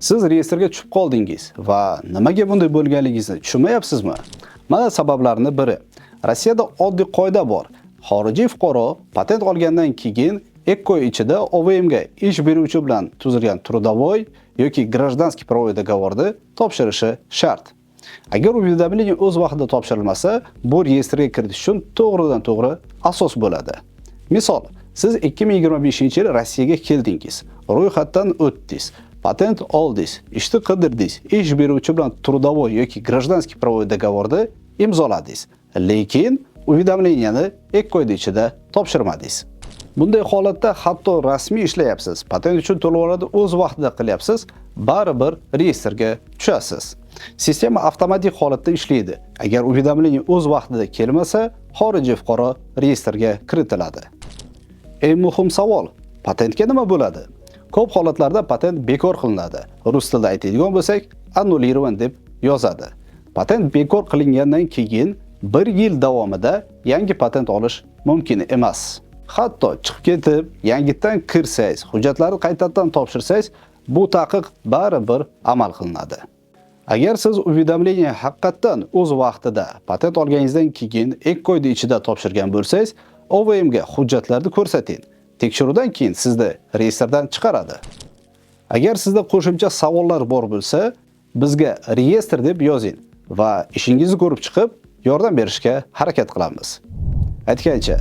Siz reyestrga tushib qoldingiz va nimaga bunday bo'lganligingizni tushunmayapsizmi? Mana sabablarning biri. Rossiyada oddiy qoida bor. Xorijiy fuqaro patent olgandan keyin 2 oy ichida OVMga ish beruvchi bilan tuzilgan трудовой yoki гражданский правовой договорni topshirishi shart. Agar уведомление o'z vaqtida topshirilmasa, bu reyestrga kiritish uchun to'g'ridan-to'g'ri asos bo'ladi. Misol, siz 2025-yil Rossiyaga keldingiz, ro'yxatdan o'tdingiz, patent oldingiz, ishni qidirdingiz, ish beruvchi bilan трудовой yoki гражданский правовой договорni imzoladingiz. Lekin уведомлениeni 2 oy ichida topshirmadingiz. Bunday holatda hatto rasmiy ishlayapsiz, patent uchun to'lovlarni o'z vaqtida qilyapsiz, baribir reyestrga tushasiz. Sistema avtomatik holatda ishlaydi. Agar уведомление o'z vaqtida kelmasa, xorijiy fuqaro reyestrga kiritiladi. Eng muhim savol, patentga nima bo'ladi? Ko'p holatlarda patent bekor qilinadi. Rus tilida aytadigan bo'lsak, annulirovan deb yozadi. Patent bekor qilingandan keyin 1 yil davomida yangi patent olish mumkin emas. Hatto chiqib ketib, yangitdan kirsangiz, hujjatlarni qaytadan topshirsangiz, bu taqiq baribir amal qilinadi. Agar siz уведомление haqiqatan o'z vaqtida patent olganingizdan keyin 2 oy ichida topshirgan bo'lsangiz, OVMga hujjatlarni ko'rsating. Tekshiruvdan keyin sizni reyestrdan chiqaradi. Agar sizda qo'shimcha savollar bor bo'lsa, bizga reyestr deb yozing va ishingizni ko'rib chiqib, yordam berishga harakat qilamiz. Aytgancha,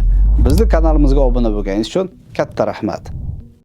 bizning kanalimizga obuna bo'lganingiz uchun katta rahmat.